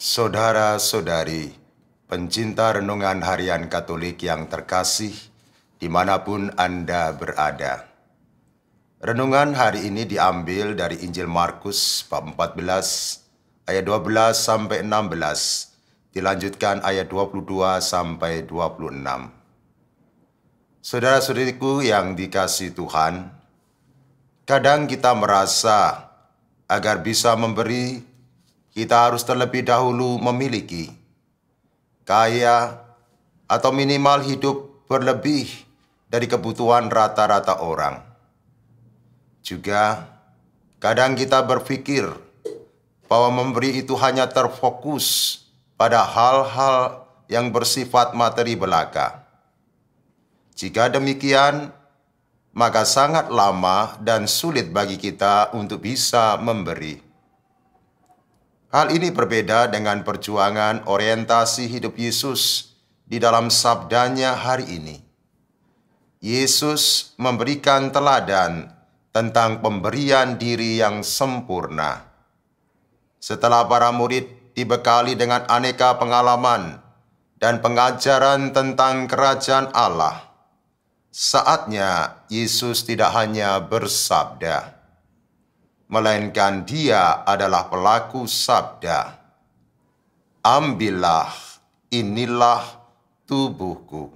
Saudara-saudari, pencinta renungan harian Katolik yang terkasih, dimanapun Anda berada. Renungan hari ini diambil dari Injil Markus bab 14 ayat 12 sampai 16, dilanjutkan ayat 22 sampai 26. Saudara-saudariku yang dikasihi Tuhan, kadang kita merasa agar bisa memberi, kita harus terlebih dahulu memiliki, kaya, atau minimal hidup berlebih dari kebutuhan rata-rata orang. Juga, kadang kita berpikir bahwa memberi itu hanya terfokus pada hal-hal yang bersifat materi belaka. Jika demikian, maka sangat lama dan sulit bagi kita untuk bisa memberi. Hal ini berbeda dengan perjuangan orientasi hidup Yesus di dalam sabdanya hari ini. Yesus memberikan teladan tentang pemberian diri yang sempurna. Setelah para murid dibekali dengan aneka pengalaman dan pengajaran tentang kerajaan Allah, saatnya Yesus tidak hanya bersabda, melainkan Dia adalah pelaku sabda. Ambillah, inilah tubuhku.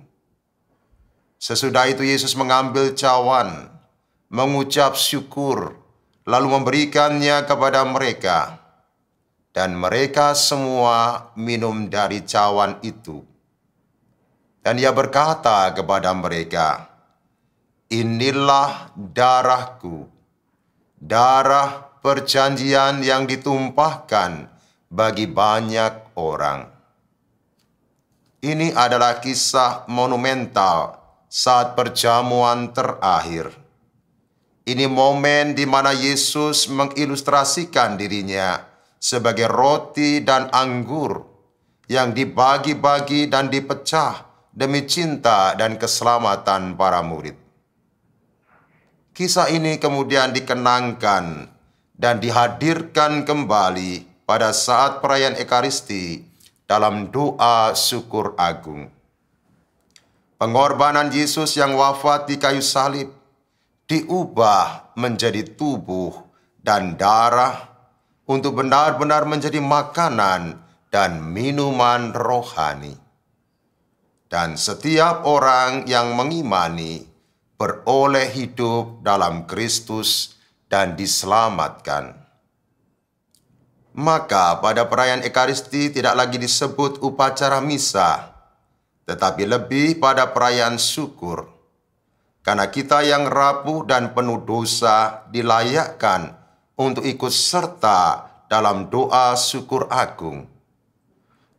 Sesudah itu Yesus mengambil cawan, mengucap syukur, lalu memberikannya kepada mereka. Dan mereka semua minum dari cawan itu. Dan Ia berkata kepada mereka, inilah darahku, darah perjanjian yang ditumpahkan bagi banyak orang. Ini adalah kisah monumental saat perjamuan terakhir. Ini momen di mana Yesus mengilustrasikan dirinya sebagai roti dan anggur yang dibagi-bagi dan dipecah demi cinta dan keselamatan para murid. Kisah ini kemudian dikenangkan dan dihadirkan kembali pada saat perayaan Ekaristi dalam doa syukur agung. Pengorbanan Yesus yang wafat di kayu salib diubah menjadi tubuh dan darah untuk benar-benar menjadi makanan dan minuman rohani. Dan setiap orang yang mengimani beroleh hidup dalam Kristus dan diselamatkan. Maka pada perayaan Ekaristi tidak lagi disebut upacara misa, tetapi lebih pada perayaan syukur. Karena kita yang rapuh dan penuh dosa dilayakkan untuk ikut serta dalam doa syukur agung.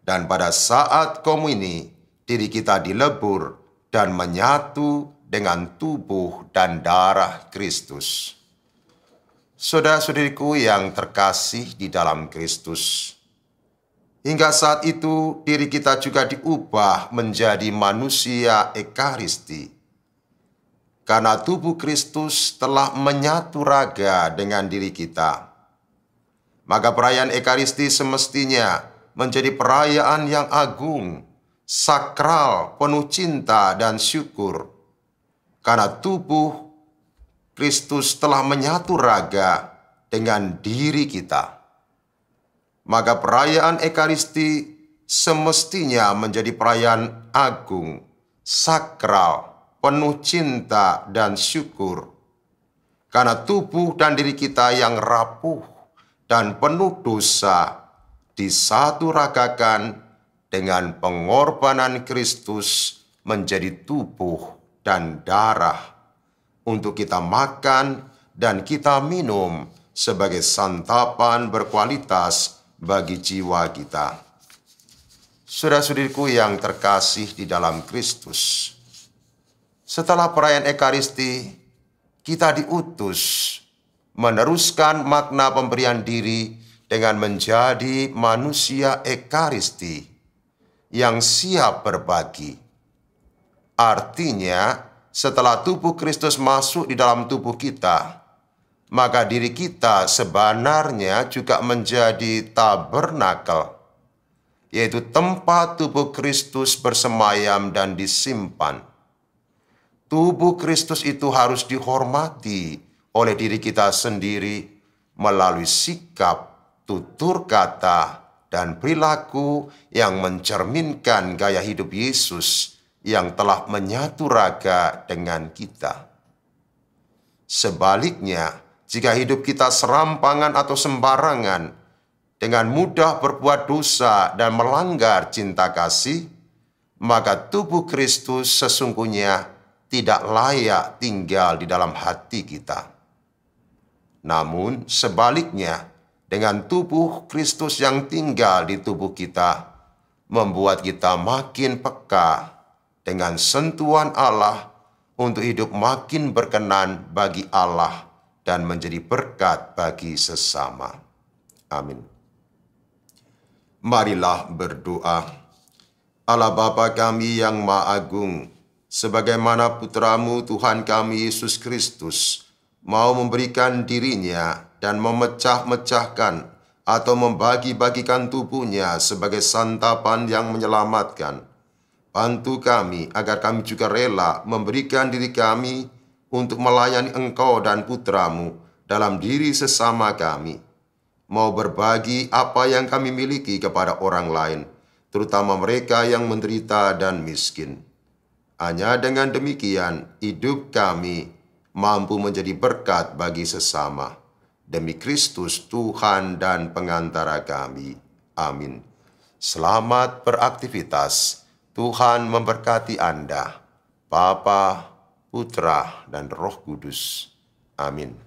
Dan pada saat komuni, diri kita dilebur dan menyatu dengan tubuh dan darah Kristus. Saudara-saudariku yang terkasih di dalam Kristus, hingga saat itu diri kita juga diubah menjadi manusia Ekaristi. Karena tubuh Kristus telah menyatu raga dengan diri kita, maka perayaan Ekaristi semestinya menjadi perayaan yang agung, sakral, penuh cinta dan syukur. Karena tubuh Kristus telah menyatu raga dengan diri kita, maka perayaan Ekaristi semestinya menjadi perayaan agung, sakral, penuh cinta dan syukur. Karena tubuh dan diri kita yang rapuh dan penuh dosa disaturagakan dengan pengorbanan Kristus menjadi tubuh dan darah untuk kita makan dan kita minum sebagai santapan berkualitas bagi jiwa kita. Saudara-saudariku yang terkasih di dalam Kristus, setelah perayaan Ekaristi, kita diutus meneruskan makna pemberian diri dengan menjadi manusia Ekaristi yang siap berbagi. Artinya, setelah tubuh Kristus masuk di dalam tubuh kita, maka diri kita sebenarnya juga menjadi tabernakel, yaitu tempat tubuh Kristus bersemayam dan disimpan. Tubuh Kristus itu harus dihormati oleh diri kita sendiri melalui sikap, tutur kata, dan perilaku yang mencerminkan gaya hidup Yesus yang telah menyatu raga dengan kita. Sebaliknya, jika hidup kita serampangan atau sembarangan, dengan mudah berbuat dosa dan melanggar cinta kasih, maka tubuh Kristus sesungguhnya tidak layak tinggal di dalam hati kita. Namun sebaliknya, dengan tubuh Kristus yang tinggal di tubuh kita, membuat kita makin peka dengan sentuhan Allah untuk hidup makin berkenan bagi Allah dan menjadi berkat bagi sesama. Amin. Marilah berdoa. Allah Bapa kami yang Maha Agung, sebagaimana Putra-Mu Tuhan kami Yesus Kristus mau memberikan dirinya dan memecah-mecahkan atau membagi-bagikan tubuhnya sebagai santapan yang menyelamatkan. Bantu kami agar kami juga rela memberikan diri kami untuk melayani Engkau dan Putra-Mu dalam diri sesama kami. Mau berbagi apa yang kami miliki kepada orang lain, terutama mereka yang menderita dan miskin. Hanya dengan demikian, hidup kami mampu menjadi berkat bagi sesama. Demi Kristus Tuhan dan pengantara kami. Amin. Selamat beraktivitas. Tuhan memberkati Anda, Bapa, Putra, dan Roh Kudus. Amin.